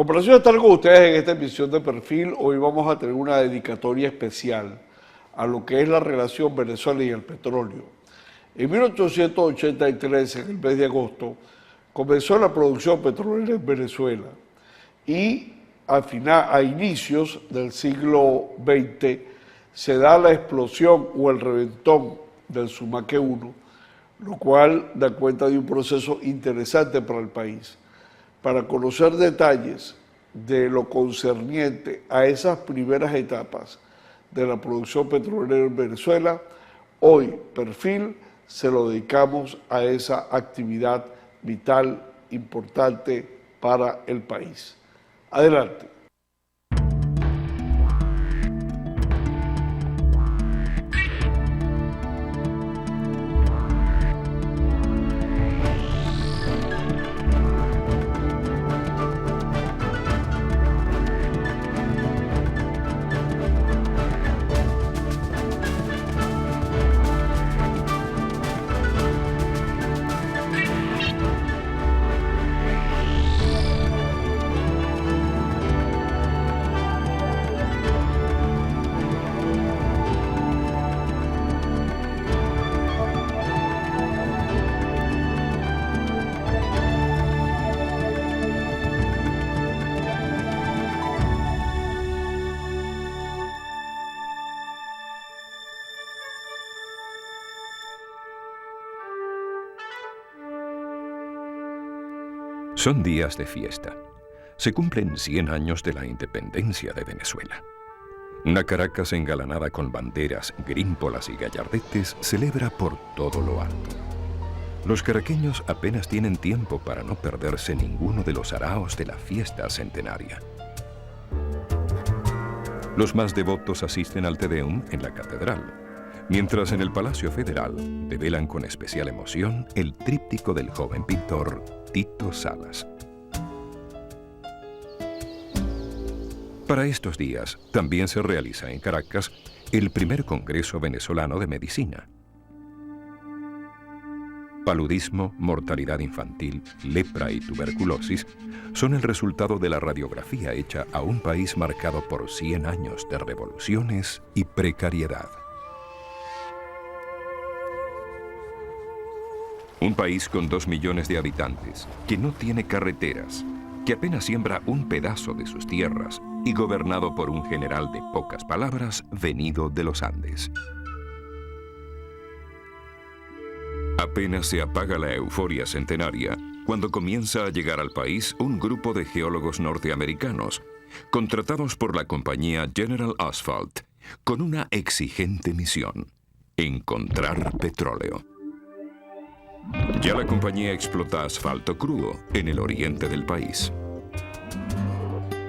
complacido de estar con ustedes en esta emisión de Perfil. Hoy vamos a tener una dedicatoria especial a lo que es la relación Venezuela y el petróleo. En 1883, en el mes de agosto, comenzó la producción petrolera en Venezuela y a inicios del siglo XX se da la explosión o el reventón del Sumaque 1, lo cual da cuenta de un proceso interesante para el país. Para conocer detalles de lo concerniente a esas primeras etapas de la producción petrolera en Venezuela, hoy Perfil se lo dedicamos a esa actividad vital, importante para el país. Adelante. Son días de fiesta. Se cumplen 100 años de la independencia de Venezuela. Una Caracas engalanada con banderas, grímpolas y gallardetes celebra por todo lo alto. Los caraqueños apenas tienen tiempo para no perderse ninguno de los araos de la fiesta centenaria. Los más devotos asisten al Te Deum en la catedral, mientras en el Palacio Federal develan con especial emoción el tríptico del joven pintor Tito Salas. Para estos días también se realiza en Caracas el primer Congreso Venezolano de Medicina. Paludismo, mortalidad infantil, lepra y tuberculosis son el resultado de la radiografía hecha a un país marcado por 100 años de revoluciones y precariedad. Un país con 2 millones de habitantes, que no tiene carreteras, que apenas siembra un pedazo de sus tierras y gobernado por un general de pocas palabras venido de los Andes. Apenas se apaga la euforia centenaria cuando comienza a llegar al país un grupo de geólogos norteamericanos, contratados por la compañía General Asphalt, con una exigente misión: encontrar petróleo. Ya la compañía explota asfalto crudo en el oriente del país.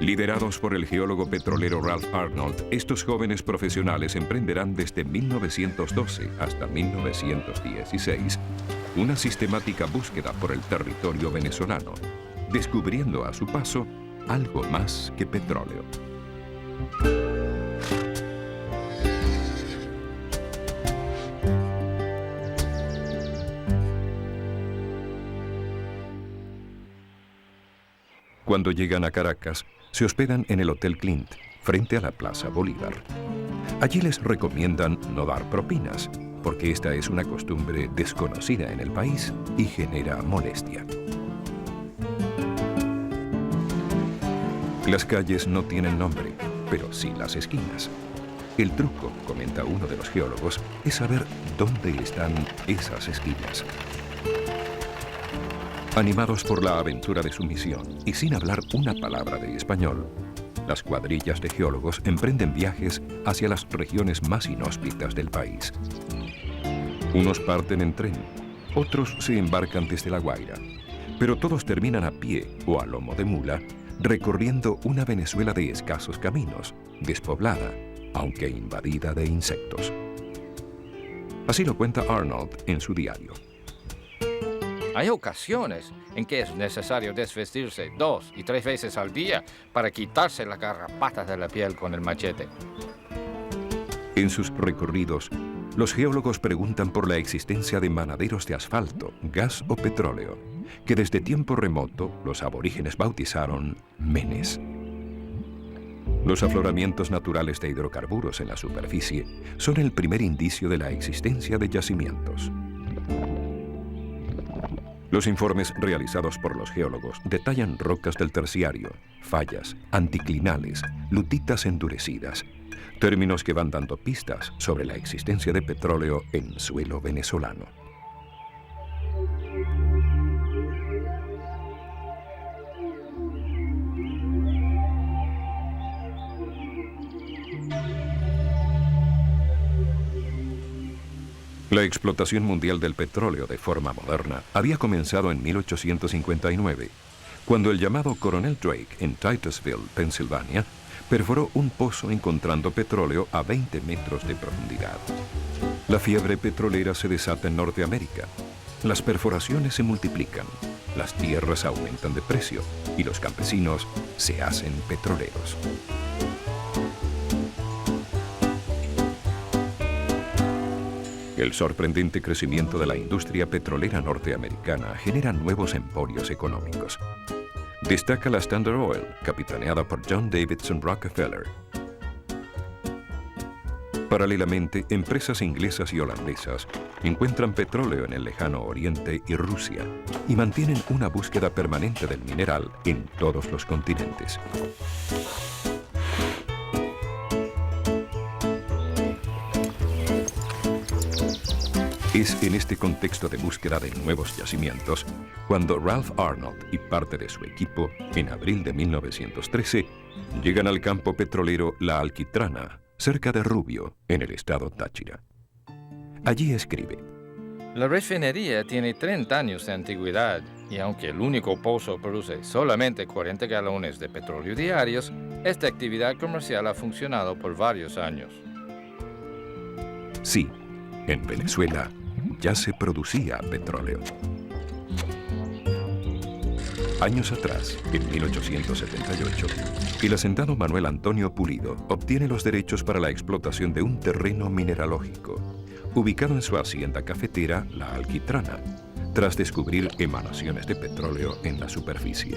Liderados por el geólogo petrolero Ralph Arnold, estos jóvenes profesionales emprenderán desde 1912 hasta 1916 una sistemática búsqueda por el territorio venezolano, descubriendo a su paso algo más que petróleo. Cuando llegan a Caracas, se hospedan en el Hotel Clint, frente a la Plaza Bolívar. Allí les recomiendan no dar propinas, porque esta es una costumbre desconocida en el país y genera molestia. Las calles no tienen nombre, pero sí las esquinas. El truco, comenta uno de los geólogos, es saber dónde están esas esquinas. Animados por la aventura de su misión y sin hablar una palabra de español, las cuadrillas de geólogos emprenden viajes hacia las regiones más inhóspitas del país. Unos parten en tren, otros se embarcan desde La Guaira, pero todos terminan a pie o a lomo de mula, recorriendo una Venezuela de escasos caminos, despoblada, aunque invadida de insectos. Así lo cuenta Arnold en su diario. Hay ocasiones en que es necesario desvestirse 2 y 3 veces al día para quitarse las garrapatas de la piel con el machete. En sus recorridos, los geólogos preguntan por la existencia de manaderos de asfalto, gas o petróleo, que desde tiempo remoto los aborígenes bautizaron Menes. Los afloramientos naturales de hidrocarburos en la superficie son el primer indicio de la existencia de yacimientos. Los informes realizados por los geólogos detallan rocas del terciario, fallas, anticlinales, lutitas endurecidas, términos que van dando pistas sobre la existencia de petróleo en suelo venezolano. La explotación mundial del petróleo de forma moderna había comenzado en 1859, cuando el llamado Coronel Drake en Titusville, Pensilvania, perforó un pozo encontrando petróleo a 20 metros de profundidad. La fiebre petrolera se desata en Norteamérica. Las perforaciones se multiplican, las tierras aumentan de precio y los campesinos se hacen petroleros. El sorprendente crecimiento de la industria petrolera norteamericana genera nuevos emporios económicos. Destaca la Standard Oil, capitaneada por John Davidson Rockefeller. Paralelamente, empresas inglesas y holandesas encuentran petróleo en el lejano Oriente y Rusia y mantienen una búsqueda permanente del mineral en todos los continentes. Es en este contexto de búsqueda de nuevos yacimientos cuando Ralph Arnold y parte de su equipo, en abril de 1913, llegan al campo petrolero La Alquitrana, cerca de Rubio, en el estado Táchira. Allí escribe: La refinería tiene 30 años de antigüedad y aunque el único pozo produce solamente 40 galones de petróleo diarios, esta actividad comercial ha funcionado por varios años. Sí, en Venezuela ya se producía petróleo. Años atrás, en 1878, el hacendado Manuel Antonio Pulido obtiene los derechos para la explotación de un terreno mineralógico, ubicado en su hacienda cafetera La Alquitrana, tras descubrir emanaciones de petróleo en la superficie.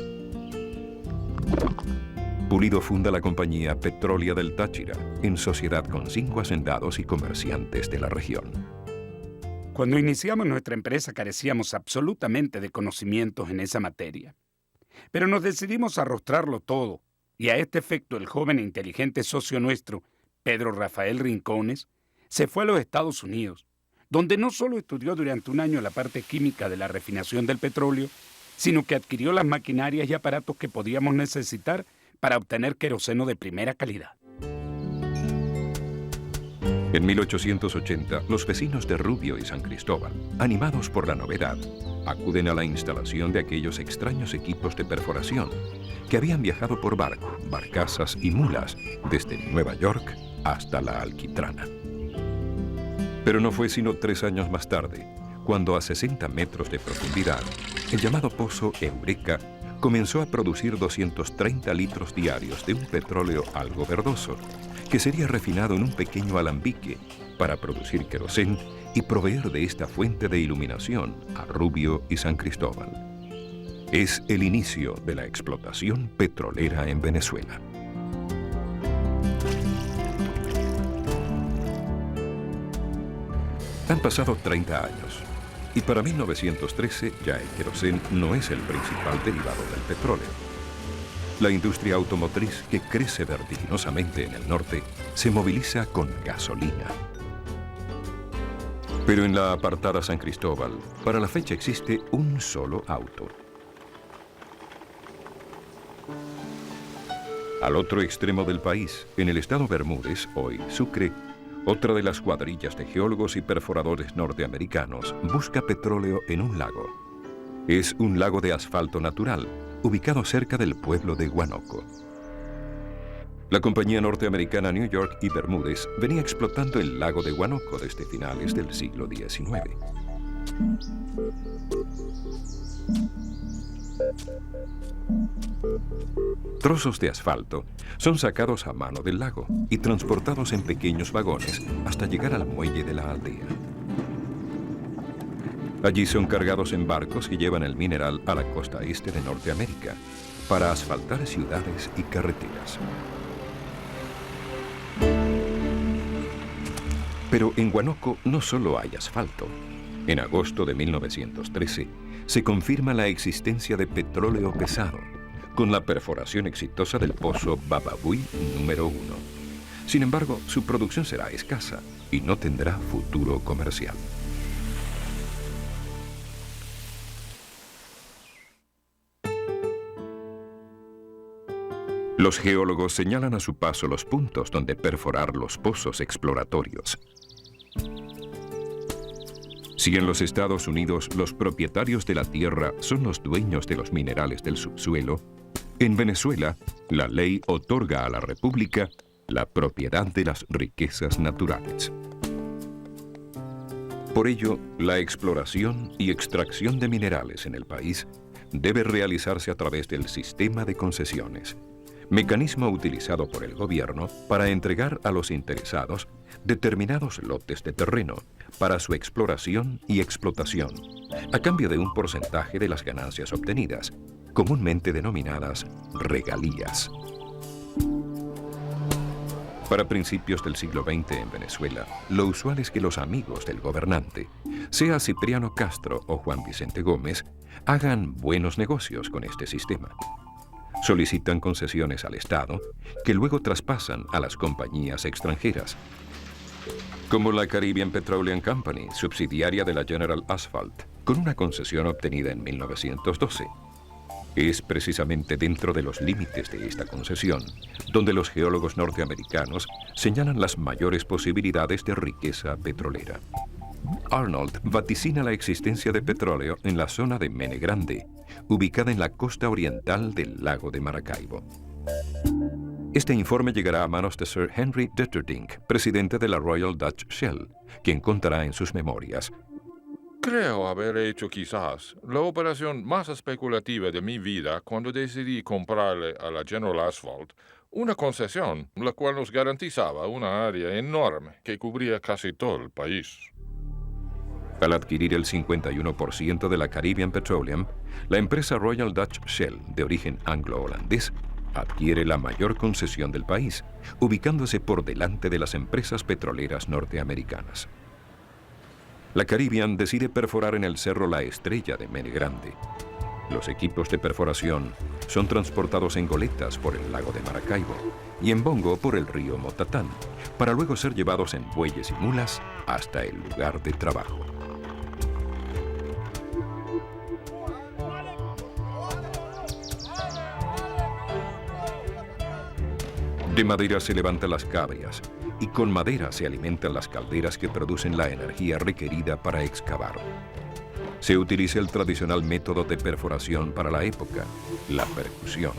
Pulido funda la compañía Petrolia del Táchira, en sociedad con 5 hacendados y comerciantes de la región. Cuando iniciamos nuestra empresa carecíamos absolutamente de conocimientos en esa materia. Pero nos decidimos a arrostrarlo todo, y a este efecto el joven e inteligente socio nuestro, Pedro Rafael Rincones, se fue a los Estados Unidos, donde no solo estudió durante un año la parte química de la refinación del petróleo, sino que adquirió las maquinarias y aparatos que podíamos necesitar para obtener queroseno de primera calidad. En 1880, los vecinos de Rubio y San Cristóbal, animados por la novedad, acuden a la instalación de aquellos extraños equipos de perforación que habían viajado por barco, barcazas y mulas desde Nueva York hasta La Alquitrana. Pero no fue sino 3 años más tarde, cuando a 60 metros de profundidad, el llamado pozo Eureka comenzó a producir 230 litros diarios de un petróleo algo verdoso, que sería refinado en un pequeño alambique para producir querosén y proveer de esta fuente de iluminación a Rubio y San Cristóbal. Es el inicio de la explotación petrolera en Venezuela. Han pasado 30 años y para 1913 ya el querosén no es el principal derivado del petróleo. La industria automotriz, que crece vertiginosamente en el norte, se moviliza con gasolina. Pero en la apartada San Cristóbal, para la fecha existe un solo auto. Al otro extremo del país, en el estado Bermúdez, hoy Sucre, otra de las cuadrillas de geólogos y perforadores norteamericanos busca petróleo en un lago. Es un lago de asfalto natural, ubicado cerca del pueblo de Huánuco. La compañía norteamericana New York y Bermúdez venía explotando el lago de Huánuco desde finales del siglo XIX. Trozos de asfalto son sacados a mano del lago y transportados en pequeños vagones hasta llegar al muelle de la aldea. Allí son cargados en barcos que llevan el mineral a la costa este de Norteamérica para asfaltar ciudades y carreteras. Pero en Huánuco no solo hay asfalto. En agosto de 1913 se confirma la existencia de petróleo pesado, con la perforación exitosa del pozo Bababuy número 1. Sin embargo, su producción será escasa y no tendrá futuro comercial. Los geólogos señalan a su paso los puntos donde perforar los pozos exploratorios. Si en los Estados Unidos los propietarios de la tierra son los dueños de los minerales del subsuelo, en Venezuela la ley otorga a la República la propiedad de las riquezas naturales. Por ello, la exploración y extracción de minerales en el país debe realizarse a través del sistema de concesiones, mecanismo utilizado por el gobierno para entregar a los interesados determinados lotes de terreno para su exploración y explotación, a cambio de un porcentaje de las ganancias obtenidas, comúnmente denominadas regalías. Para principios del siglo XX en Venezuela, lo usual es que los amigos del gobernante, sea Cipriano Castro o Juan Vicente Gómez, hagan buenos negocios con este sistema. Solicitan concesiones al Estado, que luego traspasan a las compañías extranjeras, como la Caribbean Petroleum Company, subsidiaria de la General Asphalt, con una concesión obtenida en 1912. Es precisamente dentro de los límites de esta concesión donde los geólogos norteamericanos señalan las mayores posibilidades de riqueza petrolera. Arnold vaticina la existencia de petróleo en la zona de Mene Grande, ubicada en la costa oriental del lago de Maracaibo. Este informe llegará a manos de Sir Henry Detterdink, presidente de la Royal Dutch Shell, quien contará en sus memorias: Creo haber hecho quizás la operación más especulativa de mi vida cuando decidí comprarle a la General Asphalt una concesión, la cual nos garantizaba una área enorme que cubría casi todo el país. Al adquirir el 51% de la Caribbean Petroleum, la empresa Royal Dutch Shell, de origen anglo-holandés, adquiere la mayor concesión del país, ubicándose por delante de las empresas petroleras norteamericanas. La Caribbean decide perforar en el cerro La Estrella de Mene Grande. Los equipos de perforación son transportados en goletas por el lago de Maracaibo y en bongo por el río Motatán, para luego ser llevados en bueyes y mulas hasta el lugar de trabajo. De madera se levantan las cabrias y con madera se alimentan las calderas que producen la energía requerida para excavar. Se utiliza el tradicional método de perforación para la época, la percusión.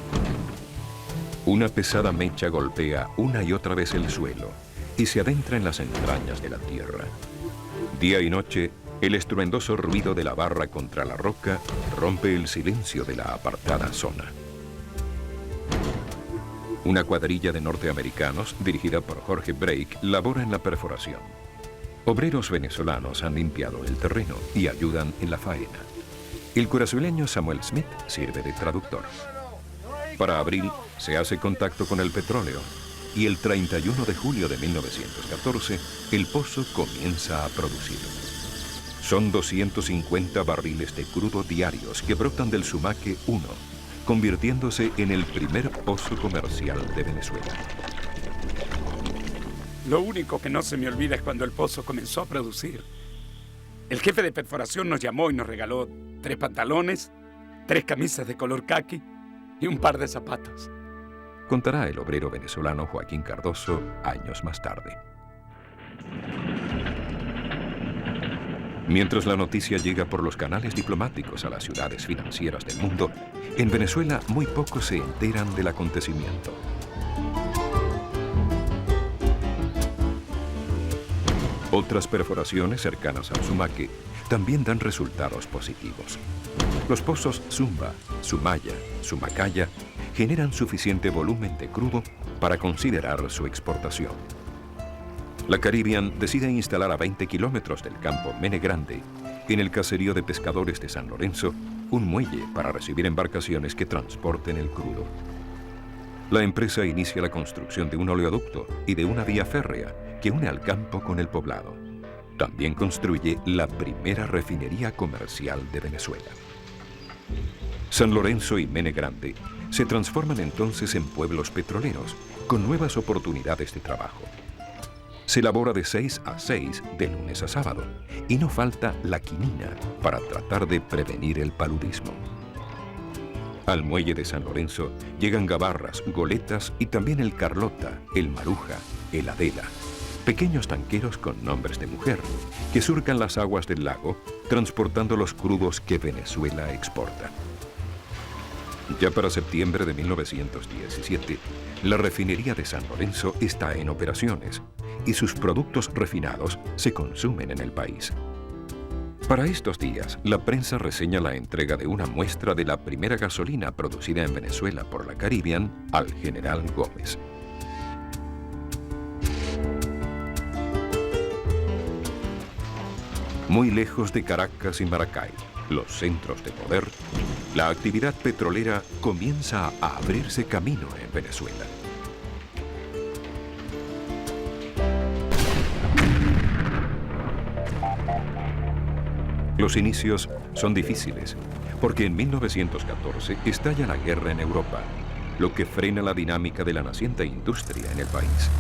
Una pesada mecha golpea una y otra vez el suelo y se adentra en las entrañas de la tierra. Día y noche, el estruendoso ruido de la barra contra la roca rompe el silencio de la apartada zona. Una cuadrilla de norteamericanos, dirigida por Jorge Brake, labora en la perforación. Obreros venezolanos han limpiado el terreno y ayudan en la faena. El curazueño Samuel Smith sirve de traductor. Para abril se hace contacto con el petróleo y el 31 de julio de 1914 el pozo comienza a producir. Son 250 barriles de crudo diarios que brotan del Sumaque 1, convirtiéndose en el primer pozo comercial de Venezuela. Lo único que no se me olvida es cuando el pozo comenzó a producir. El jefe de perforación nos llamó y nos regaló 3 pantalones, 3 camisas de color caqui y un par de zapatos. Contará el obrero venezolano Joaquín Cardoso años más tarde. Mientras la noticia llega por los canales diplomáticos a las ciudades financieras del mundo, en Venezuela muy pocos se enteran del acontecimiento. Otras perforaciones cercanas al Sumaque también dan resultados positivos. Los pozos Zumba, Sumaya, Sumacaya generan suficiente volumen de crudo para considerar su exportación. La Caribbean decide instalar a 20 kilómetros del campo Mene Grande En el caserío de pescadores de San Lorenzo, un muelle para recibir embarcaciones que transporten el crudo. La empresa inicia la construcción de un oleoducto y de una vía férrea que une al campo con el poblado. También construye la primera refinería comercial de Venezuela. San Lorenzo y Mene Grande se transforman entonces en pueblos petroleros, con nuevas oportunidades de trabajo. Se labora de 6 a 6 de lunes a sábado y no falta la quinina para tratar de prevenir el paludismo. Al muelle de San Lorenzo llegan gabarras, goletas y también el Carlota, el Maruja, el Adela, pequeños tanqueros con nombres de mujer que surcan las aguas del lago transportando los crudos que Venezuela exporta. Ya para septiembre de 1917, la refinería de San Lorenzo está en operaciones y sus productos refinados se consumen en el país. Para estos días, la prensa reseña la entrega de una muestra de la primera gasolina producida en Venezuela por la Caribbean al general Gómez. Muy lejos de Caracas y Maracay, los centros de poder, la actividad petrolera comienza a abrirse camino en Venezuela. Los inicios son difíciles, porque en 1914 estalla la guerra en Europa, lo que frena la dinámica de la naciente industria en el país.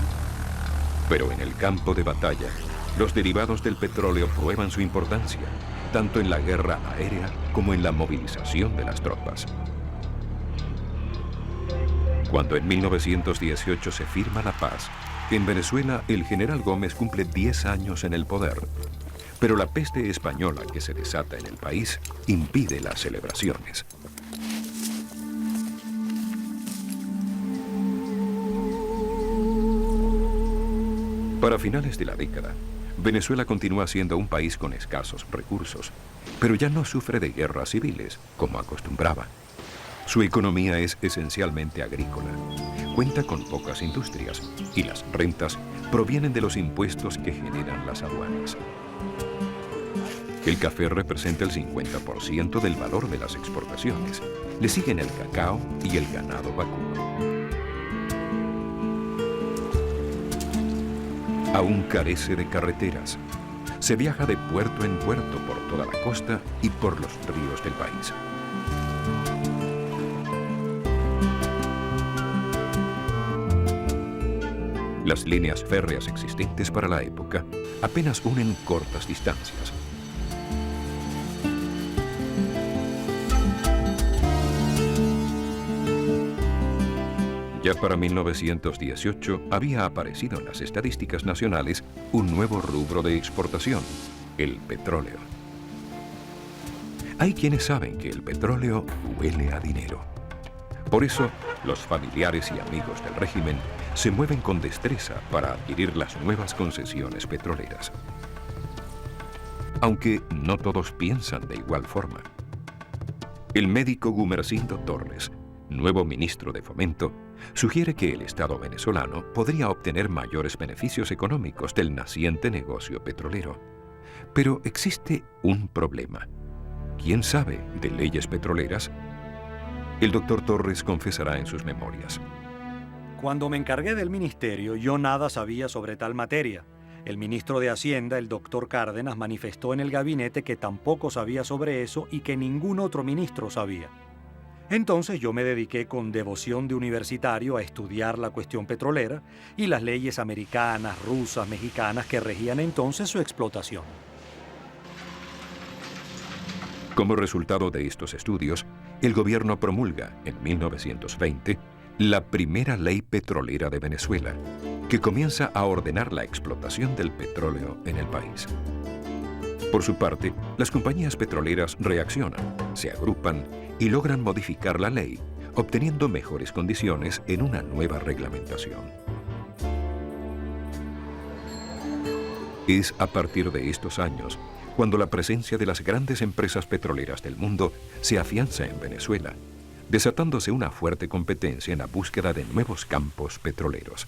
Pero en el campo de batalla, los derivados del petróleo prueban su importancia, tanto en la guerra aérea como en la movilización de las tropas. Cuando en 1918 se firma la paz, en Venezuela el general Gómez cumple 10 años en el poder. Pero la peste española que se desata en el país impide las celebraciones. Para finales de la década, Venezuela continúa siendo un país con escasos recursos, pero ya no sufre de guerras civiles, como acostumbraba. Su economía es esencialmente agrícola. Cuenta con pocas industrias y las rentas provienen de los impuestos que generan las aduanas. El café representa el 50% del valor de las exportaciones. Le siguen el cacao y el ganado vacuno. Aún carece de carreteras. Se viaja de puerto en puerto por toda la costa y por los ríos del país. Las líneas férreas existentes para la época apenas unen cortas distancias. Ya para 1918 había aparecido en las estadísticas nacionales un nuevo rubro de exportación, el petróleo. Hay quienes saben que el petróleo huele a dinero. Por eso, los familiares y amigos del régimen se mueven con destreza para adquirir las nuevas concesiones petroleras. Aunque no todos piensan de igual forma. El médico Gumersindo Torres, nuevo ministro de Fomento, sugiere que el Estado venezolano podría obtener mayores beneficios económicos del naciente negocio petrolero. Pero existe un problema. ¿Quién sabe de leyes petroleras? El doctor Torres confesará en sus memorias. Cuando me encargué del ministerio, yo nada sabía sobre tal materia. El ministro de Hacienda, el doctor Cárdenas, manifestó en el gabinete que tampoco sabía sobre eso y que ningún otro ministro sabía. Entonces yo me dediqué con devoción de universitario a estudiar la cuestión petrolera y las leyes americanas, rusas, mexicanas que regían entonces su explotación. Como resultado de estos estudios, el gobierno promulga en 1920 la primera ley petrolera de Venezuela, que comienza a ordenar la explotación del petróleo en el país. Por su parte, las compañías petroleras reaccionan, se agrupan y logran modificar la ley, obteniendo mejores condiciones en una nueva reglamentación. Es a partir de estos años cuando la presencia de las grandes empresas petroleras del mundo se afianza en Venezuela, desatándose una fuerte competencia en la búsqueda de nuevos campos petroleros.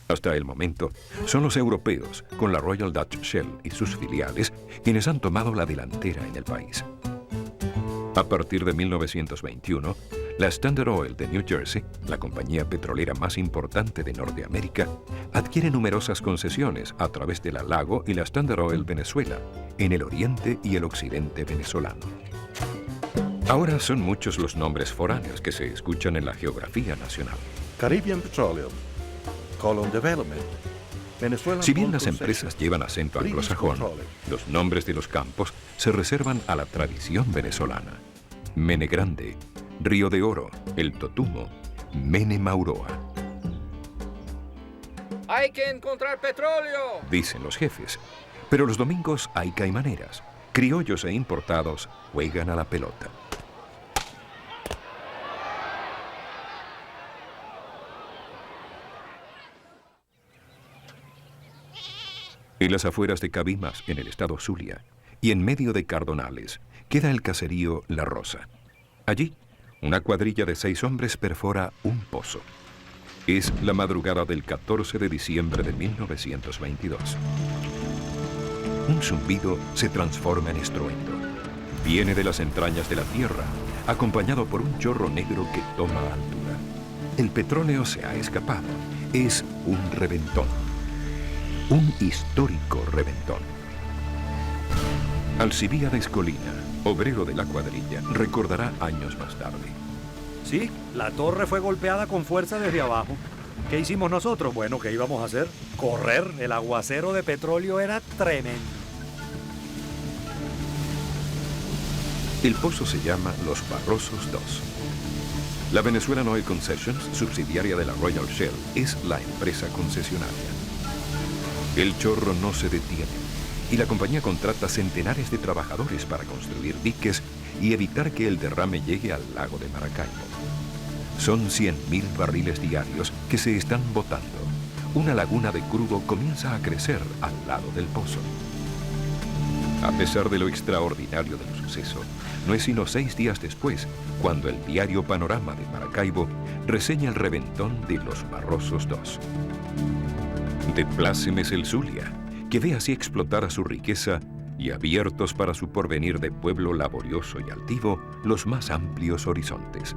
Hasta el momento, son los europeos, con la Royal Dutch Shell y sus filiales, quienes han tomado la delantera en el país. A partir de 1921, la Standard Oil de New Jersey, la compañía petrolera más importante de Norteamérica, adquiere numerosas concesiones a través de la Lago y la Standard Oil Venezuela, en el oriente y el occidente venezolano. Ahora son muchos los nombres foráneos que se escuchan en la geografía nacional. Caribbean Petroleum, Colon Development, Venezuela. Si bien las empresas llevan acento anglosajón, los nombres de los campos se reservan a la tradición venezolana. Mene Grande, Río de Oro, El Totumo, Mene Mauroa. ¡Hay que encontrar petróleo! Dicen los jefes, pero los domingos hay caimaneras. Criollos e importados juegan a la pelota. En las afueras de Cabimas, en el estado Zulia, y en medio de Cardonales, queda el caserío La Rosa. Allí, una cuadrilla de 6 hombres perfora un pozo. Es la madrugada del 14 de diciembre de 1922. Un zumbido se transforma en estruendo. Viene de las entrañas de la tierra, acompañado por un chorro negro que toma altura. El petróleo se ha escapado. Es un reventón. Un histórico reventón. Alcibíades Colina, obrero de la cuadrilla, recordará años más tarde. Sí, la torre fue golpeada con fuerza desde abajo. ¿Qué hicimos nosotros? Bueno, ¿qué íbamos a hacer? Correr. El aguacero de petróleo era tremendo. El pozo se llama Los Barrosos 2. La Venezuelan Oil Concessions, subsidiaria de la Royal Shell, es la empresa concesionaria. El chorro no se detiene y la compañía contrata centenares de trabajadores para construir diques y evitar que el derrame llegue al lago de Maracaibo. Son 100.000 barriles diarios que se están botando. Una laguna de crudo comienza a crecer al lado del pozo. A pesar de lo extraordinario del suceso, no es sino 6 días después cuando el diario Panorama de Maracaibo reseña el reventón de Los Barrosos 2. De plácemes el Zulia, que ve así explotar a su riqueza y abiertos para su porvenir de pueblo laborioso y altivo los más amplios horizontes.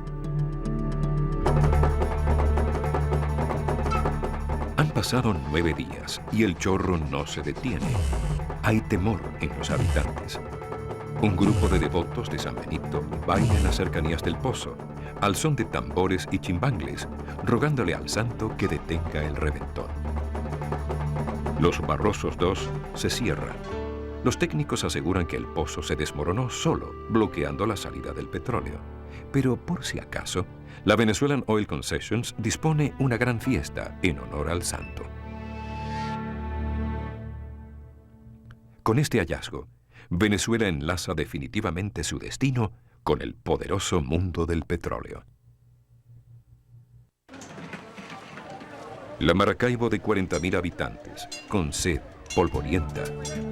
Han pasado 9 días y el chorro no se detiene. Hay temor en los habitantes. Un grupo de devotos de San Benito baila en las cercanías del pozo, al son de tambores y chimbangles, rogándole al santo que detenga el reventón. Los Barrosos 2 se cierran. Los técnicos aseguran que el pozo se desmoronó solo, bloqueando la salida del petróleo. Pero por si acaso, la Venezuelan Oil Concessions dispone una gran fiesta en honor al santo. Con este hallazgo, Venezuela enlaza definitivamente su destino con el poderoso mundo del petróleo. La Maracaibo de 40.000 habitantes, con sed, polvorienta,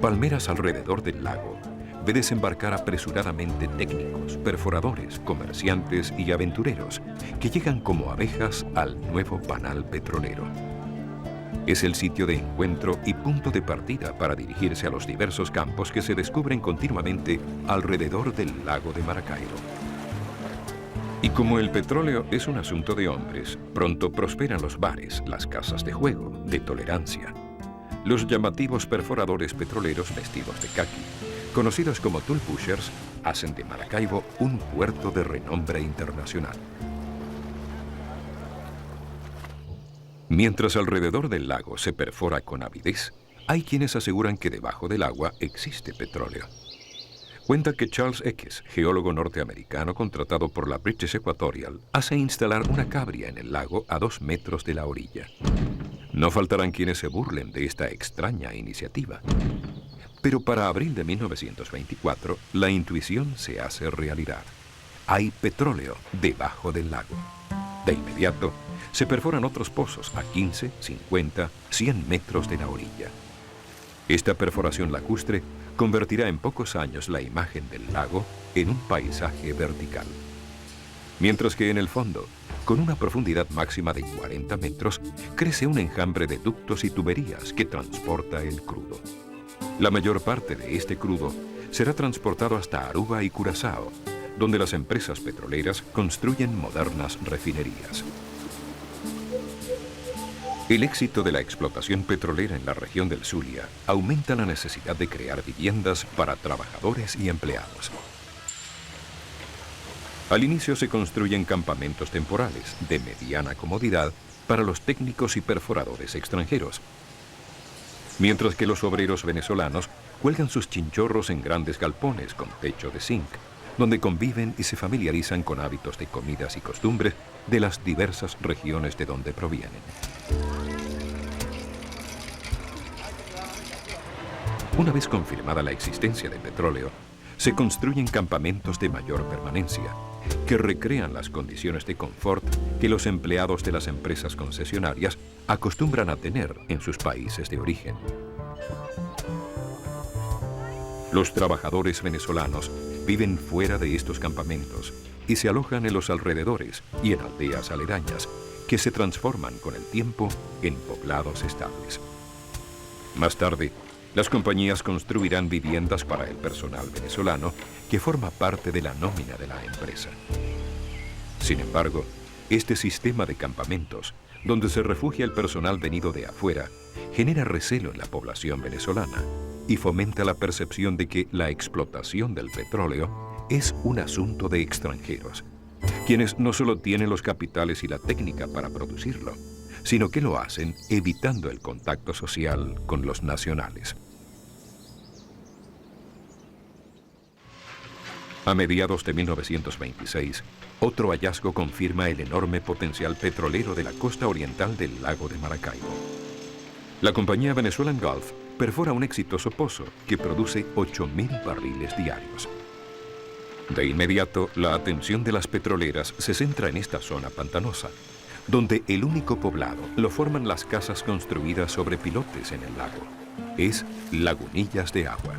palmeras alrededor del lago, ve desembarcar apresuradamente técnicos, perforadores, comerciantes y aventureros que llegan como abejas al nuevo panal petrolero. Es el sitio de encuentro y punto de partida para dirigirse a los diversos campos que se descubren continuamente alrededor del lago de Maracaibo. Y como el petróleo es un asunto de hombres, pronto prosperan los bares, las casas de juego, de tolerancia. Los llamativos perforadores petroleros vestidos de caqui, conocidos como tool pushers, hacen de Maracaibo un puerto de renombre internacional. Mientras alrededor del lago se perfora con avidez, hay quienes aseguran que debajo del agua existe petróleo. Cuenta que Charles Eckes, geólogo norteamericano contratado por la British Equatorial, hace instalar una cabria en el lago a 2 metros de la orilla. No faltarán quienes se burlen de esta extraña iniciativa. Pero para abril de 1924, la intuición se hace realidad. Hay petróleo debajo del lago. De inmediato, se perforan otros pozos a 15, 50, 100 metros de la orilla. Esta perforación lacustre convertirá en pocos años la imagen del lago en un paisaje vertical. Mientras que en el fondo, con una profundidad máxima de 40 metros, crece un enjambre de ductos y tuberías que transporta el crudo. La mayor parte de este crudo será transportado hasta Aruba y Curazao, donde las empresas petroleras construyen modernas refinerías. El éxito de la explotación petrolera en la región del Zulia aumenta la necesidad de crear viviendas para trabajadores y empleados. Al inicio se construyen campamentos temporales de mediana comodidad para los técnicos y perforadores extranjeros, mientras que los obreros venezolanos cuelgan sus chinchorros en grandes galpones con techo de zinc, donde conviven y se familiarizan con hábitos de comidas y costumbres de las diversas regiones de donde provienen. Una vez confirmada la existencia de petróleo, se construyen campamentos de mayor permanencia, que recrean las condiciones de confort que los empleados de las empresas concesionarias acostumbran a tener en sus países de origen. Los trabajadores venezolanos viven fuera de estos campamentos y se alojan en los alrededores y en aldeas aledañas, que se transforman con el tiempo en poblados estables. Más tarde, las compañías construirán viviendas para el personal venezolano que forma parte de la nómina de la empresa. Sin embargo, este sistema de campamentos, donde se refugia el personal venido de afuera, genera recelo en la población venezolana y fomenta la percepción de que la explotación del petróleo es un asunto de extranjeros, quienes no solo tienen los capitales y la técnica para producirlo, sino que lo hacen evitando el contacto social con los nacionales. A mediados de 1926, otro hallazgo confirma el enorme potencial petrolero de la costa oriental del lago de Maracaibo. La compañía Venezuelan Gulf perfora un exitoso pozo que produce 8.000 barriles diarios. De inmediato, la atención de las petroleras se centra en esta zona pantanosa, donde el único poblado lo forman las casas construidas sobre pilotes en el lago. Es Lagunillas de Agua.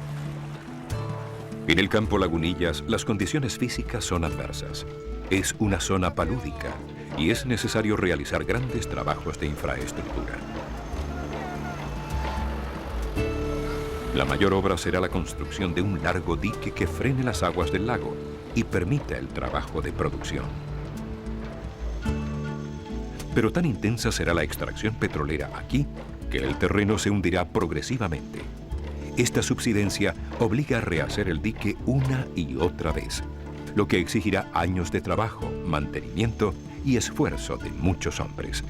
En el campo Lagunillas, las condiciones físicas son adversas. Es una zona palúdica y es necesario realizar grandes trabajos de infraestructura. La mayor obra será la construcción de un largo dique que frene las aguas del lago y permita el trabajo de producción. Pero tan intensa será la extracción petrolera aquí que el terreno se hundirá progresivamente. Esta subsidencia obliga a rehacer el dique una y otra vez, lo que exigirá años de trabajo, mantenimiento y esfuerzo de muchos hombres.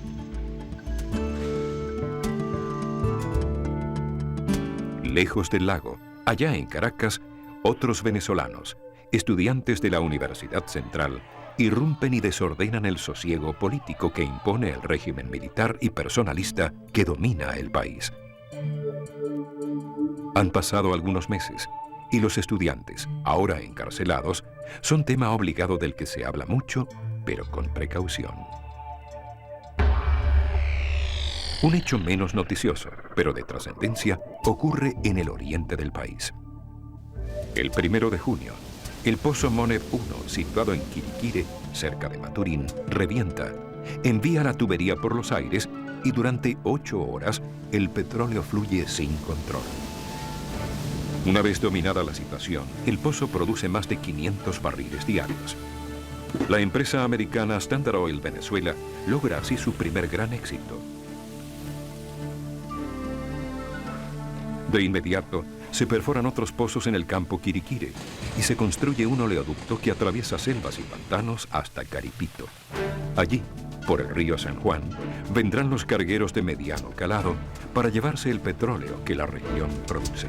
Lejos del lago, allá en Caracas, otros venezolanos, estudiantes de la Universidad Central, irrumpen y desordenan el sosiego político que impone el régimen militar y personalista que domina el país. Han pasado algunos meses y los estudiantes, ahora encarcelados, son tema obligado del que se habla mucho, pero con precaución. Un hecho menos noticioso, pero de trascendencia, ocurre en el oriente del país. El 1 de junio, el pozo Moneb 1, situado en Quiriquire, cerca de Maturín, revienta, envía la tubería por los aires y durante 8 horas el petróleo fluye sin control. Una vez dominada la situación, el pozo produce más de 500 barriles diarios. La empresa americana Standard Oil Venezuela logra así su primer gran éxito. De inmediato, se perforan otros pozos en el campo Quiriquire y se construye un oleoducto que atraviesa selvas y pantanos hasta Caripito. Allí, por el río San Juan, vendrán los cargueros de mediano calado para llevarse el petróleo que la región produce.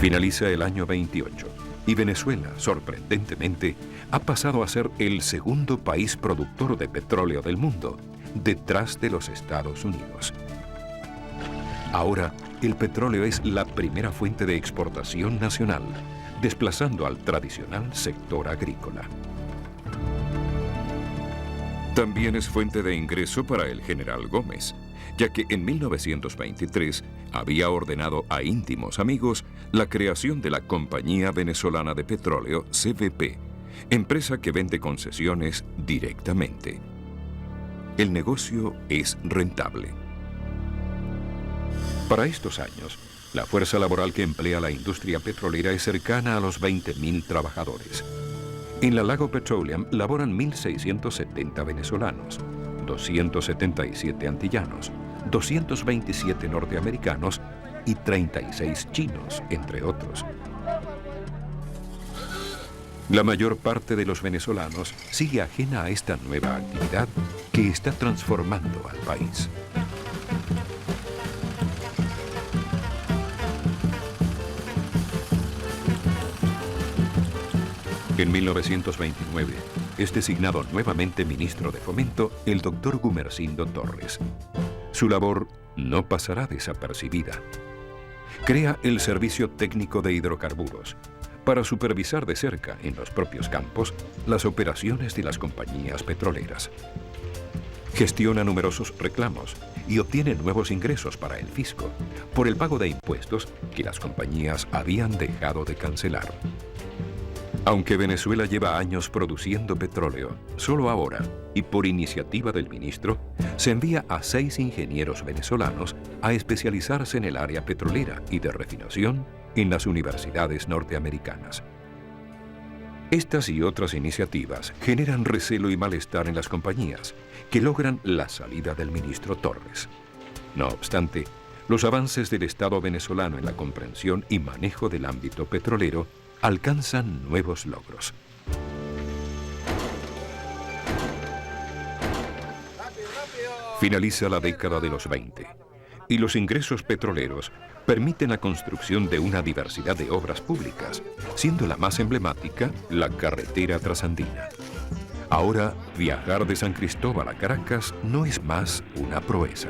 Finaliza el año 28 y Venezuela, sorprendentemente, ha pasado a ser el segundo país productor de petróleo del mundo, detrás de los Estados Unidos. Ahora, el petróleo es la primera fuente de exportación nacional, desplazando al tradicional sector agrícola. También es fuente de ingreso para el general Gómez, ya que en 1923 había ordenado a íntimos amigos la creación de la Compañía Venezolana de Petróleo, CVP, empresa que vende concesiones directamente. El negocio es rentable. Para estos años, la fuerza laboral que emplea la industria petrolera es cercana a los 20.000 trabajadores. En la Lago Petroleum laboran 1.670 venezolanos, 277 antillanos, 227 norteamericanos y 36 chinos, entre otros. La mayor parte de los venezolanos sigue ajena a esta nueva actividad que está transformando al país. En 1929 es designado nuevamente ministro de Fomento el doctor Gumersindo Torres. Su labor no pasará desapercibida. Crea el Servicio Técnico de Hidrocarburos para supervisar de cerca en los propios campos las operaciones de las compañías petroleras. Gestiona numerosos reclamos y obtiene nuevos ingresos para el fisco por el pago de impuestos que las compañías habían dejado de cancelar. Aunque Venezuela lleva años produciendo petróleo, solo ahora, y por iniciativa del ministro, se envía a 6 ingenieros venezolanos a especializarse en el área petrolera y de refinación en las universidades norteamericanas. Estas y otras iniciativas generan recelo y malestar en las compañías, que logran la salida del ministro Torres. No obstante, los avances del Estado venezolano en la comprensión y manejo del ámbito petrolero alcanzan nuevos logros. Finaliza la década de los 20 y los ingresos petroleros permiten la construcción de una diversidad de obras públicas, siendo la más emblemática la carretera trasandina. Ahora, viajar de San Cristóbal a Caracas no es más una proeza.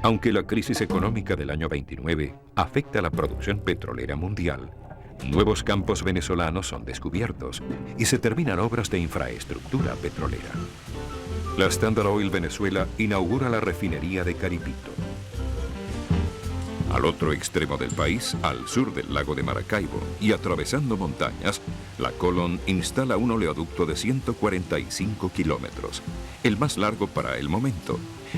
Aunque la crisis económica del año 29 afecta a la producción petrolera mundial, nuevos campos venezolanos son descubiertos y se terminan obras de infraestructura petrolera. La Standard Oil Venezuela inaugura la refinería de Caripito. Al otro extremo del país, al sur del lago de Maracaibo y atravesando montañas, la Colón instala un oleoducto de 145 kilómetros, el más largo para el momento,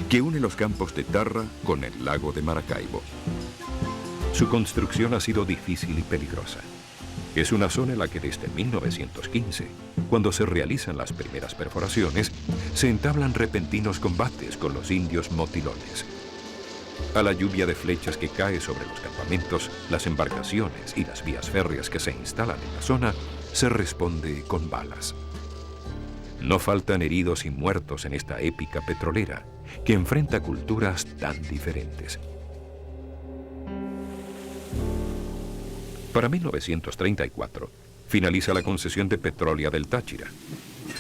que une los campos de Tarra con el lago de Maracaibo. Su construcción ha sido difícil y peligrosa. Es una zona en la que desde 1915, cuando se realizan las primeras perforaciones, se entablan repentinos combates con los indios motilones. A la lluvia de flechas que cae sobre los campamentos, las embarcaciones y las vías férreas que se instalan en la zona, se responde con balas. No faltan heridos y muertos en esta épica petrolera, que enfrenta culturas tan diferentes. Para 1934, finaliza la concesión de Petrolia del Táchira.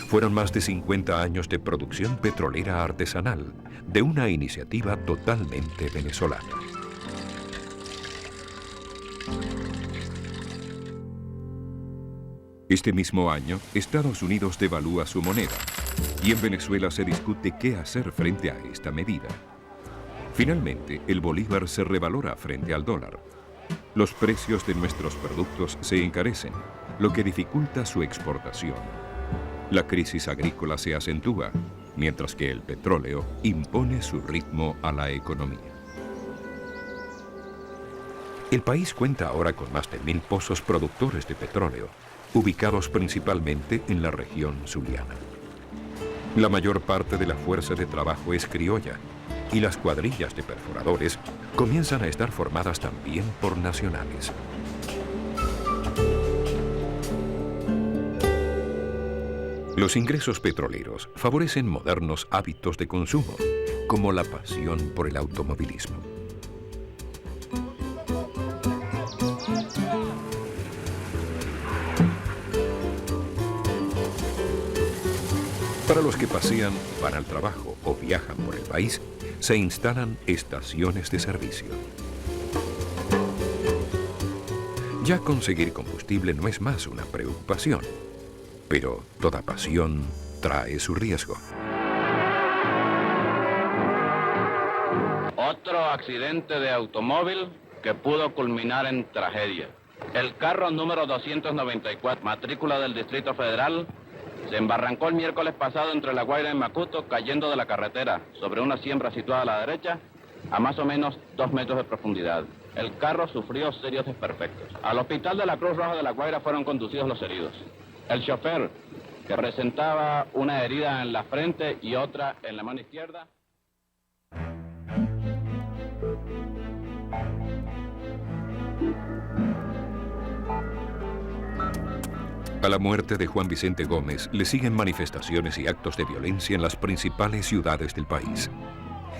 Fueron más de 50 años de producción petrolera artesanal, de una iniciativa totalmente venezolana. Este mismo año, Estados Unidos devalúa su moneda y en Venezuela se discute qué hacer frente a esta medida. Finalmente, el bolívar se revalora frente al dólar. Los precios de nuestros productos se encarecen, lo que dificulta su exportación. La crisis agrícola se acentúa, mientras que el petróleo impone su ritmo a la economía. El país cuenta ahora con más de 1.000 pozos productores de petróleo, ubicados principalmente en la región zuliana. La mayor parte de la fuerza de trabajo es criolla, y las cuadrillas de perforadores comienzan a estar formadas también por nacionales. Los ingresos petroleros favorecen modernos hábitos de consumo, como la pasión por el automovilismo. Para los que pasean, van al trabajo o viajan por el país, se instalan estaciones de servicio. Ya conseguir combustible no es más una preocupación, pero toda pasión trae su riesgo. Otro accidente de automóvil que pudo culminar en tragedia. El carro número 294, matrícula del Distrito Federal, se embarrancó el miércoles pasado entre La Guaira y Macuto, cayendo de la carretera sobre una siembra situada a la derecha, a más o menos 2 metros de profundidad. El carro sufrió serios desperfectos. Al hospital de la Cruz Roja de La Guaira fueron conducidos los heridos. El chofer, que presentaba una herida en la frente y otra en la mano izquierda. A la muerte de Juan Vicente Gómez le siguen manifestaciones y actos de violencia en las principales ciudades del país.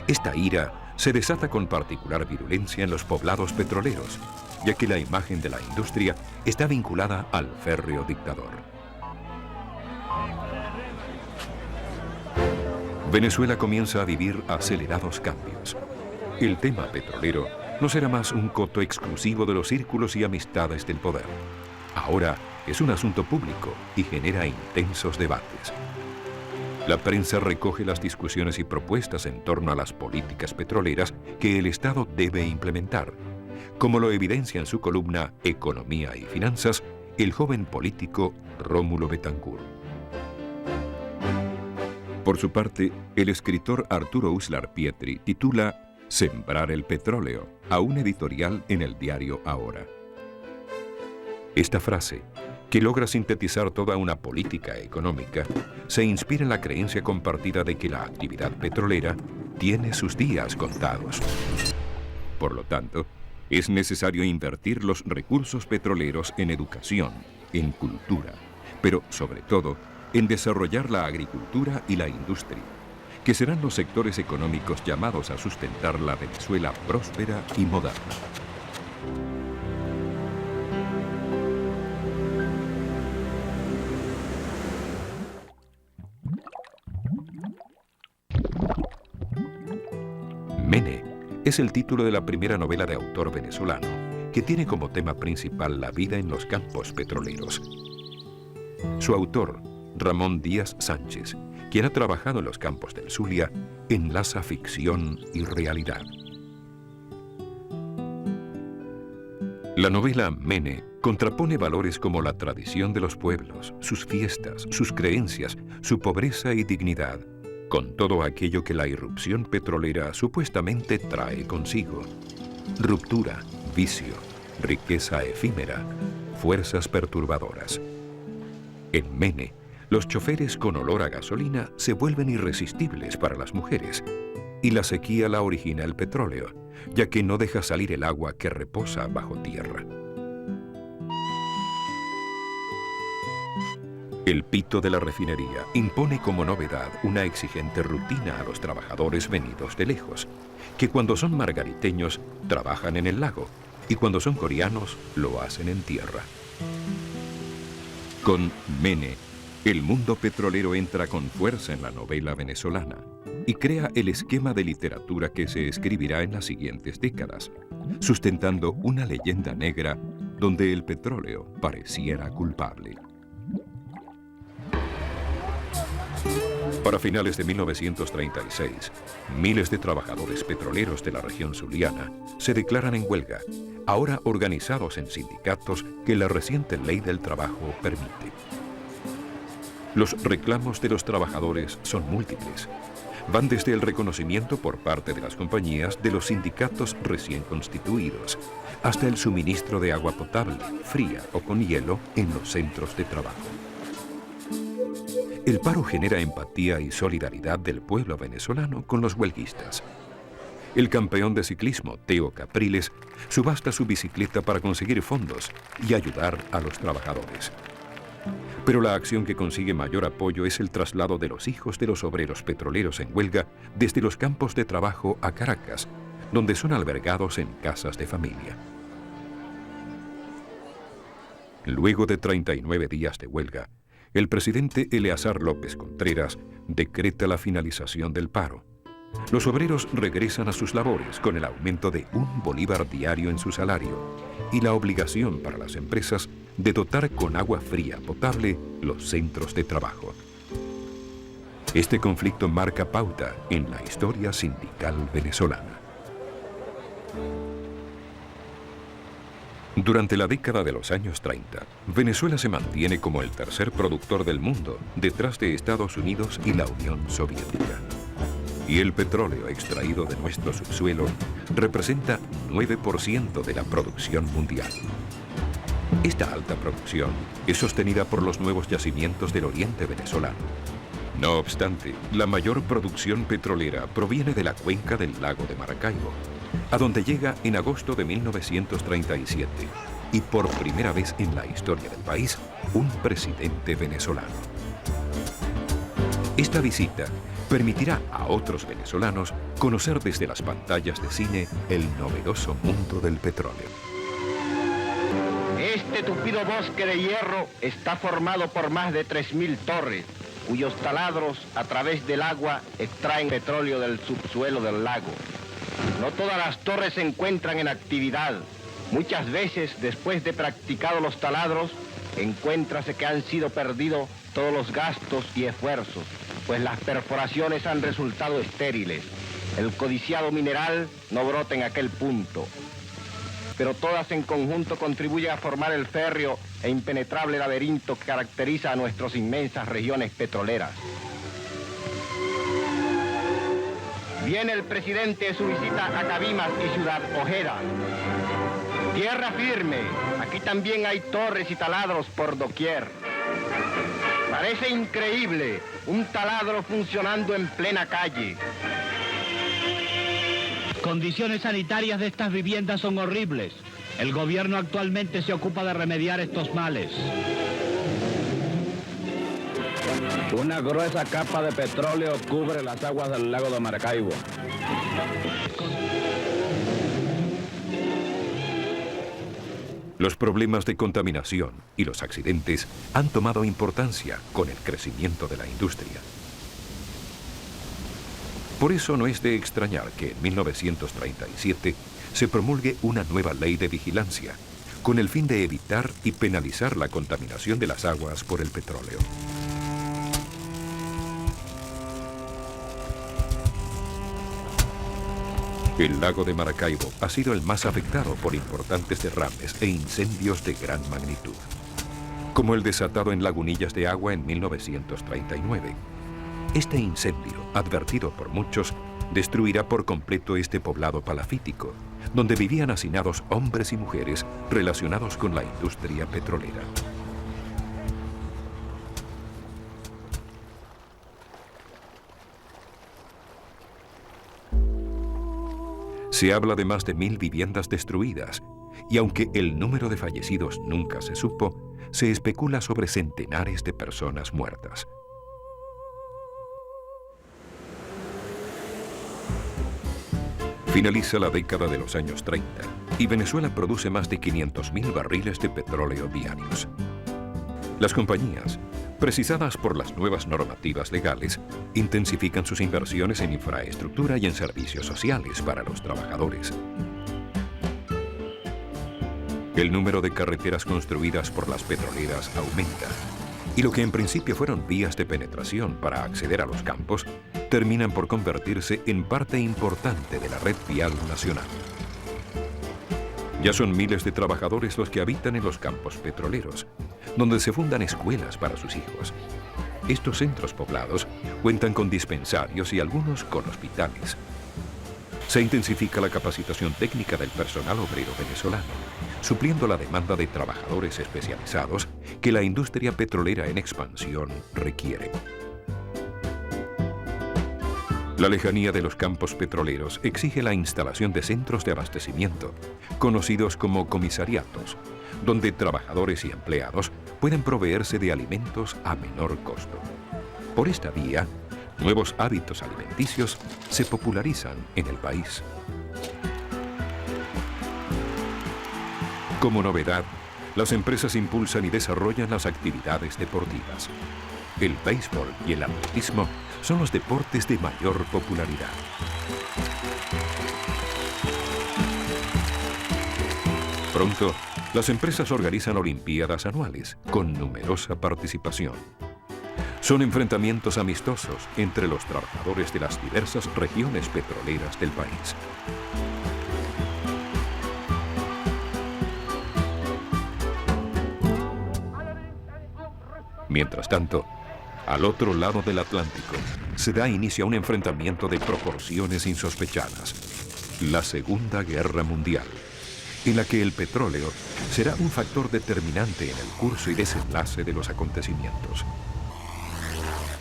Esta ira se desata con particular virulencia en los poblados petroleros, ya que la imagen de la industria está vinculada al férreo dictador. Venezuela comienza a vivir acelerados cambios. El tema petrolero no será más un coto exclusivo de los círculos y amistades del poder. Ahora es un asunto público y genera intensos debates. La prensa recoge las discusiones y propuestas en torno a las políticas petroleras que el Estado debe implementar, como lo evidencia en su columna Economía y Finanzas el joven político Rómulo Betancourt. Por su parte, el escritor Arturo Uslar Pietri titula Sembrar el petróleo a un editorial en el diario Ahora. Esta frase, que logra sintetizar toda una política económica, se inspira en la creencia compartida de que la actividad petrolera tiene sus días contados. Por lo tanto, es necesario invertir los recursos petroleros en educación, en cultura, pero sobre todo en desarrollar la agricultura y la industria, que serán los sectores económicos llamados a sustentar la Venezuela próspera y moderna. Mene es el título de la primera novela de autor venezolano, que tiene como tema principal la vida en los campos petroleros. Su autor, Ramón Díaz Sánchez, quien ha trabajado en los campos del Zulia, enlaza ficción y realidad. La novela Mene contrapone valores como la tradición de los pueblos, sus fiestas, sus creencias, su pobreza y dignidad, con todo aquello que la irrupción petrolera supuestamente trae consigo: ruptura, vicio, riqueza efímera, fuerzas perturbadoras. En Mene, los choferes con olor a gasolina se vuelven irresistibles para las mujeres, y la sequía la origina el petróleo, ya que no deja salir el agua que reposa bajo tierra. El pito de la refinería impone como novedad una exigente rutina a los trabajadores venidos de lejos, que cuando son margariteños trabajan en el lago y cuando son coreanos lo hacen en tierra. Con Mene, el mundo petrolero entra con fuerza en la novela venezolana y crea el esquema de literatura que se escribirá en las siguientes décadas, sustentando una leyenda negra donde el petróleo pareciera culpable. Para finales de 1936, miles de trabajadores petroleros de la región zuliana se declaran en huelga, ahora organizados en sindicatos que la reciente ley del trabajo permite. Los reclamos de los trabajadores son múltiples. Van desde el reconocimiento por parte de las compañías de los sindicatos recién constituidos, hasta el suministro de agua potable, fría o con hielo en los centros de trabajo. El paro genera empatía y solidaridad del pueblo venezolano con los huelguistas. El campeón de ciclismo, Teo Capriles, subasta su bicicleta para conseguir fondos y ayudar a los trabajadores. Pero la acción que consigue mayor apoyo es el traslado de los hijos de los obreros petroleros en huelga desde los campos de trabajo a Caracas, donde son albergados en casas de familia. Luego de 39 días de huelga, el presidente Eleazar López Contreras decreta la finalización del paro, los obreros regresan a sus labores con el aumento de 1 bolívar diario en su salario y la obligación para las empresas de dotar con agua fría potable los centros de trabajo. Este conflicto marca pauta en la historia sindical venezolana. Durante la década de los años 30, Venezuela se mantiene como el tercer productor del mundo, detrás de Estados Unidos y la Unión Soviética. Y el petróleo extraído de nuestro subsuelo representa 9% de la producción mundial. Esta alta producción es sostenida por los nuevos yacimientos del oriente venezolano. No obstante, la mayor producción petrolera proviene de la cuenca del lago de Maracaibo, a donde llega en agosto de 1937, y por primera vez en la historia del país, un presidente venezolano. Esta visita permitirá a otros venezolanos conocer desde las pantallas de cine el novedoso mundo del petróleo. Este tupido bosque de hierro está formado por más de 3.000 torres, cuyos taladros a través del agua extraen petróleo del subsuelo del lago. No todas las torres se encuentran en actividad. Muchas veces, después de practicados los taladros, encuéntrase que han sido perdidos todos los gastos y esfuerzos, pues las perforaciones han resultado estériles. El codiciado mineral no brota en aquel punto. Pero todas en conjunto contribuyen a formar el férreo e impenetrable laberinto que caracteriza a nuestras inmensas regiones petroleras. Viene el presidente de su visita a Cabimas y Ciudad Ojeda. Tierra firme, aquí también hay torres y taladros por doquier. Parece increíble, un taladro funcionando en plena calle. Condiciones sanitarias de estas viviendas son horribles. El gobierno actualmente se ocupa de remediar estos males. Una gruesa capa de petróleo cubre las aguas del lago de Maracaibo. Los problemas de contaminación y los accidentes han tomado importancia con el crecimiento de la industria. Por eso no es de extrañar que en 1937 se promulgue una nueva ley de vigilancia, con el fin de evitar y penalizar la contaminación de las aguas por el petróleo. El lago de Maracaibo ha sido el más afectado por importantes derrames e incendios de gran magnitud, como el desatado en Lagunillas de Agua en 1939. Este incendio, advertido por muchos, destruirá por completo este poblado palafítico, donde vivían hacinados hombres y mujeres relacionados con la industria petrolera. Se habla de más de 1000 viviendas destruidas, y aunque el número de fallecidos nunca se supo, se especula sobre centenares de personas muertas. Finaliza la década de los años 30 y Venezuela produce más de 500.000 barriles de petróleo diarios. Las compañías, precisadas por las nuevas normativas legales, intensifican sus inversiones en infraestructura y en servicios sociales para los trabajadores. El número de carreteras construidas por las petroleras aumenta, y lo que en principio fueron vías de penetración para acceder a los campos, terminan por convertirse en parte importante de la red vial nacional. Ya son miles de trabajadores los que habitan en los campos petroleros, donde se fundan escuelas para sus hijos. Estos centros poblados cuentan con dispensarios y algunos con hospitales. Se intensifica la capacitación técnica del personal obrero venezolano, supliendo la demanda de trabajadores especializados que la industria petrolera en expansión requiere. La lejanía de los campos petroleros exige la instalación de centros de abastecimiento, conocidos como comisariatos, donde trabajadores y empleados pueden proveerse de alimentos a menor costo. Por esta vía, nuevos hábitos alimenticios se popularizan en el país. Como novedad, las empresas impulsan y desarrollan las actividades deportivas. El béisbol y el atletismo son los deportes de mayor popularidad. Pronto, las empresas organizan olimpiadas anuales con numerosa participación. Son enfrentamientos amistosos entre los trabajadores de las diversas regiones petroleras del país. Mientras tanto, al otro lado del Atlántico, se da inicio a un enfrentamiento de proporciones insospechadas, la Segunda Guerra Mundial, en la que el petróleo será un factor determinante en el curso y desenlace de los acontecimientos.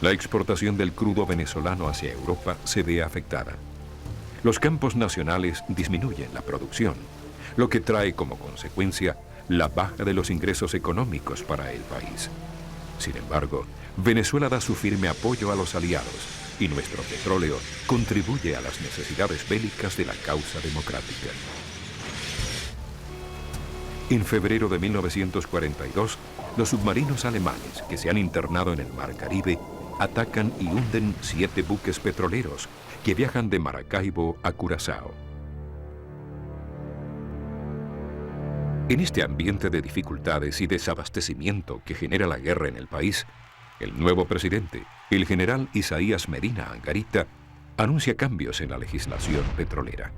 La exportación del crudo venezolano hacia Europa se ve afectada. Los campos nacionales disminuyen la producción, lo que trae como consecuencia la baja de los ingresos económicos para el país. Sin embargo, Venezuela da su firme apoyo a los aliados y nuestro petróleo contribuye a las necesidades bélicas de la causa democrática. En febrero de 1942, los submarinos alemanes que se han internado en el Mar Caribe atacan y hunden 7 buques petroleros que viajan de Maracaibo a Curazao. En este ambiente de dificultades y desabastecimiento que genera la guerra en el país, el nuevo presidente, el general Isaías Medina Angarita, anuncia cambios en la legislación petrolera.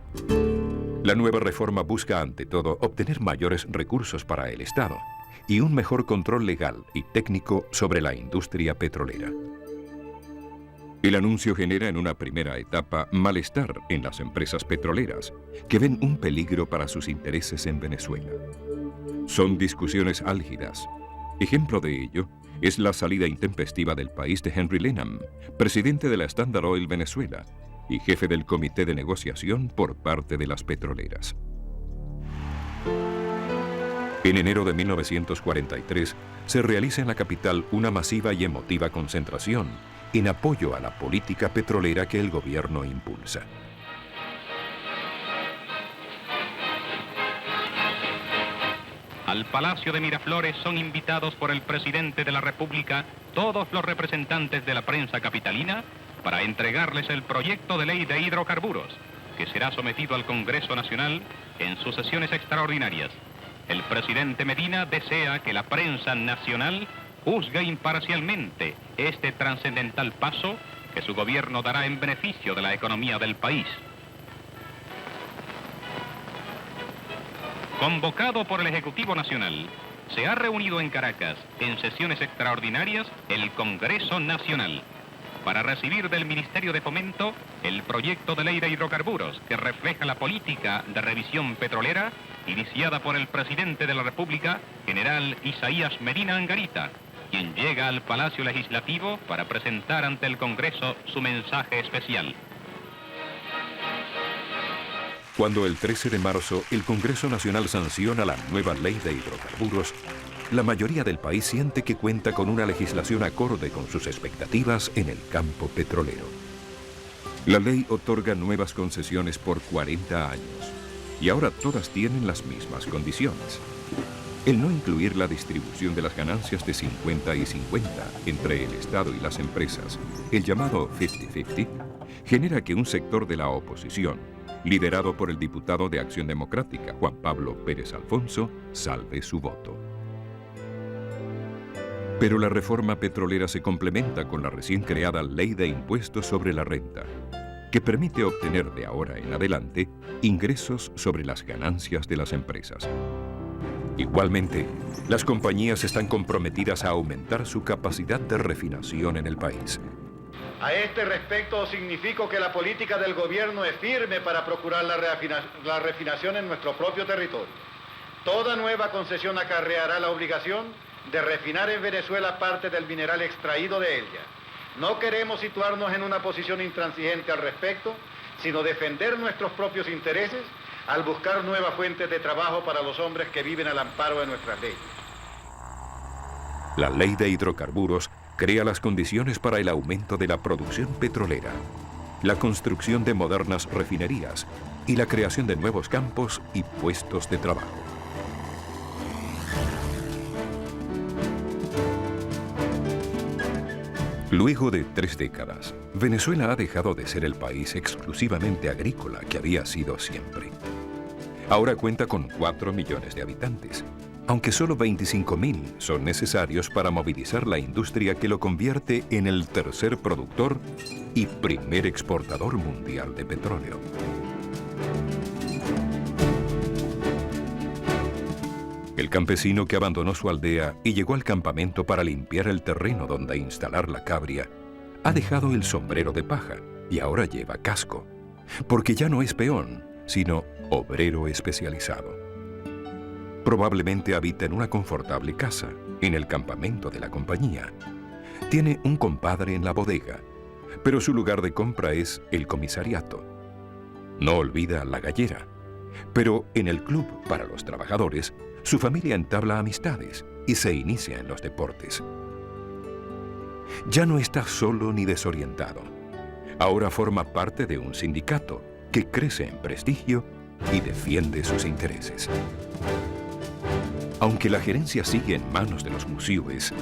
La nueva reforma busca ante todo obtener mayores recursos para el Estado y un mejor control legal y técnico sobre la industria petrolera. El anuncio genera en una primera etapa malestar en las empresas petroleras, que ven un peligro para sus intereses en Venezuela. Son discusiones álgidas. Ejemplo de ello es la salida intempestiva del país de Henry Lenham, presidente de la Standard Oil Venezuela y jefe del comité de negociación por parte de las petroleras. En enero de 1943 se realiza en la capital una masiva y emotiva concentración en apoyo a la política petrolera que el gobierno impulsa. Al Palacio de Miraflores son invitados por el presidente de la República todos los representantes de la prensa capitalina para entregarles el proyecto de ley de hidrocarburos, que será sometido al Congreso Nacional en sus sesiones extraordinarias. El presidente Medina desea que la prensa nacional juzgue imparcialmente este trascendental paso que su gobierno dará en beneficio de la economía del país. Convocado por el Ejecutivo Nacional, se ha reunido en Caracas, en sesiones extraordinarias, el Congreso Nacional, para recibir del Ministerio de Fomento el proyecto de ley de hidrocarburos que refleja la política de revisión petrolera iniciada por el presidente de la República, general Isaías Medina Angarita, quien llega al Palacio Legislativo para presentar ante el Congreso su mensaje especial. Cuando el 13 de marzo el Congreso Nacional sanciona la nueva ley de hidrocarburos, la mayoría del país siente que cuenta con una legislación acorde con sus expectativas en el campo petrolero. La ley otorga nuevas concesiones por 40 años y ahora todas tienen las mismas condiciones. El no incluir la distribución de las ganancias de 50 y 50 entre el Estado y las empresas, el llamado 50-50, genera que un sector de la oposición, liderado por el diputado de Acción Democrática, Juan Pablo Pérez Alfonso, salve su voto. Pero la reforma petrolera se complementa con la recién creada Ley de Impuestos sobre la Renta, que permite obtener de ahora en adelante ingresos sobre las ganancias de las empresas. Igualmente, las compañías están comprometidas a aumentar su capacidad de refinación en el país. A este respecto significo que la política del gobierno es firme para procurar la refinación en nuestro propio territorio. Toda nueva concesión acarreará la obligación de refinar en Venezuela parte del mineral extraído de ella. No queremos situarnos en una posición intransigente al respecto, sino defender nuestros propios intereses al buscar nuevas fuentes de trabajo para los hombres que viven al amparo de nuestras leyes. La ley de hidrocarburos crea las condiciones para el aumento de la producción petrolera, la construcción de modernas refinerías y la creación de nuevos campos y puestos de trabajo. Luego de 3 décadas, Venezuela ha dejado de ser el país exclusivamente agrícola que había sido siempre. Ahora cuenta con 4 millones de habitantes, aunque solo 25.000 son necesarios para movilizar la industria que lo convierte en el tercer productor y primer exportador mundial de petróleo. El campesino que abandonó su aldea y llegó al campamento para limpiar el terreno donde instalar la cabria, ha dejado el sombrero de paja y ahora lleva casco, porque ya no es peón, sino obrero especializado. Probablemente habita en una confortable casa, en el campamento de la compañía. Tiene un compadre en la bodega, pero su lugar de compra es el comisariato. No olvida la gallera, pero en el club para los trabajadores, su familia entabla amistades y se inicia en los deportes. Ya no está solo ni desorientado. Ahora forma parte de un sindicato que crece en prestigio y defiende sus intereses. Aunque la gerencia sigue en manos de los musíes,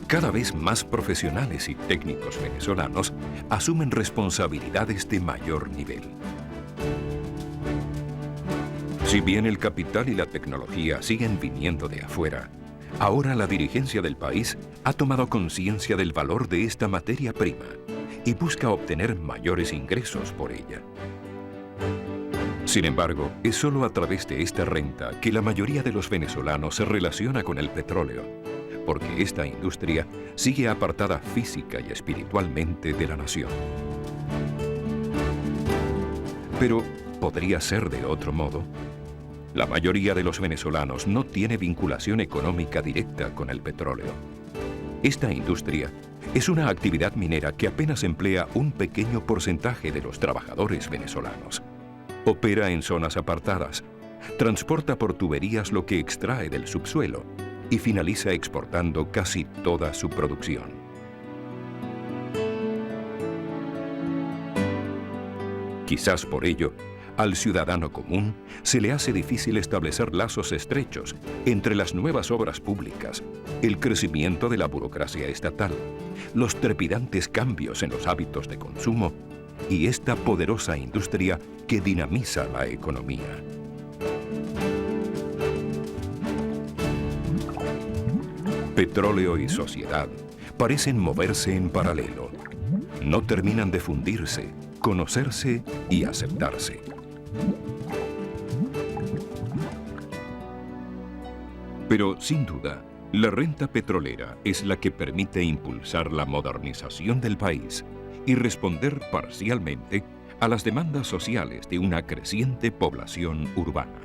cada vez más profesionales y técnicos venezolanos asumen responsabilidades de mayor nivel. Si bien el capital y la tecnología siguen viniendo de afuera, ahora la dirigencia del país ha tomado conciencia del valor de esta materia prima y busca obtener mayores ingresos por ella. Sin embargo, es solo a través de esta renta que la mayoría de los venezolanos se relaciona con el petróleo, porque esta industria sigue apartada física y espiritualmente de la nación. Pero, ¿podría ser de otro modo? La mayoría de los venezolanos no tiene vinculación económica directa con el petróleo. Esta industria es una actividad minera que apenas emplea un pequeño porcentaje de los trabajadores venezolanos. Opera en zonas apartadas, transporta por tuberías lo que extrae del subsuelo y finaliza exportando casi toda su producción. Quizás por ello, al ciudadano común se le hace difícil establecer lazos estrechos entre las nuevas obras públicas, el crecimiento de la burocracia estatal, los trepidantes cambios en los hábitos de consumo y esta poderosa industria que dinamiza la economía. Petróleo y sociedad parecen moverse en paralelo. No terminan de fundirse, conocerse y aceptarse. Pero, sin duda, la renta petrolera es la que permite impulsar la modernización del país y responder parcialmente a las demandas sociales de una creciente población urbana.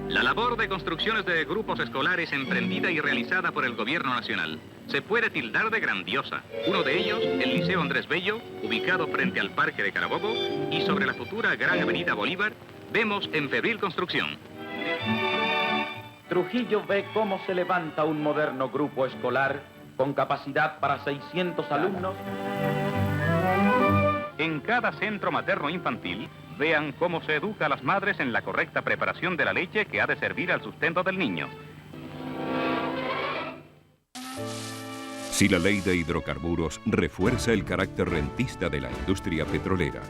La labor de construcciones de grupos escolares emprendida y realizada por el Gobierno Nacional se puede tildar de grandiosa. Uno de ellos, el Liceo Andrés Bello, ubicado frente al Parque de Carabobo y sobre la futura Gran Avenida Bolívar, vemos en febril construcción. Trujillo ve cómo se levanta un moderno grupo escolar con capacidad para 600 alumnos. En cada centro materno-infantil, vean cómo se educa a las madres en la correcta preparación de la leche que ha de servir al sustento del niño. Si la ley de hidrocarburos refuerza el carácter rentista de la industria petrolera,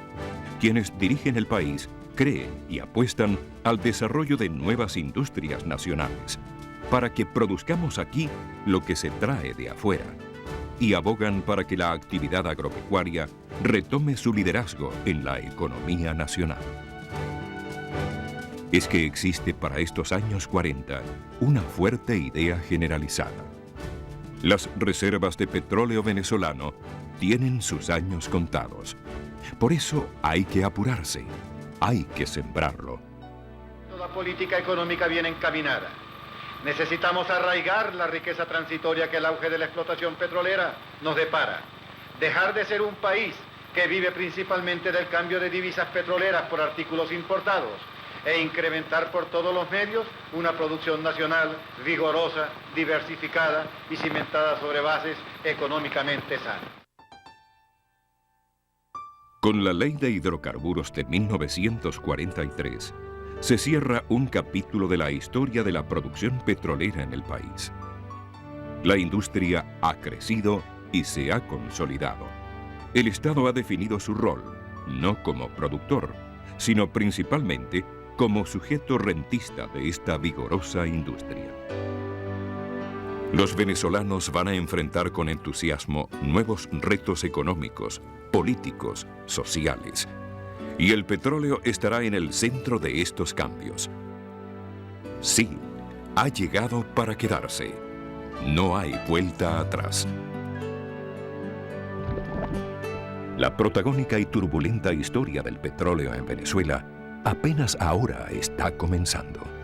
quienes dirigen el país creen y apuestan al desarrollo de nuevas industrias nacionales, para que produzcamos aquí lo que se trae de afuera, y abogan para que la actividad agropecuaria retome su liderazgo en la economía nacional. Es que existe para estos años 40 una fuerte idea generalizada. Las reservas de petróleo venezolano tienen sus años contados. Por eso hay que apurarse, hay que sembrarlo. Toda política económica bien encaminada. Necesitamos arraigar la riqueza transitoria que el auge de la explotación petrolera nos depara. Dejar de ser un país que vive principalmente del cambio de divisas petroleras por artículos importados e incrementar por todos los medios una producción nacional vigorosa, diversificada y cimentada sobre bases económicamente sanas. Con la Ley de Hidrocarburos de 1943, se cierra un capítulo de la historia de la producción petrolera en el país. La industria ha crecido y se ha consolidado. El Estado ha definido su rol, no como productor, sino principalmente como sujeto rentista de esta vigorosa industria. Los venezolanos van a enfrentar con entusiasmo nuevos retos económicos, políticos, sociales. Y el petróleo estará en el centro de estos cambios. Sí, ha llegado para quedarse. No hay vuelta atrás. La protagónica y turbulenta historia del petróleo en Venezuela apenas ahora está comenzando.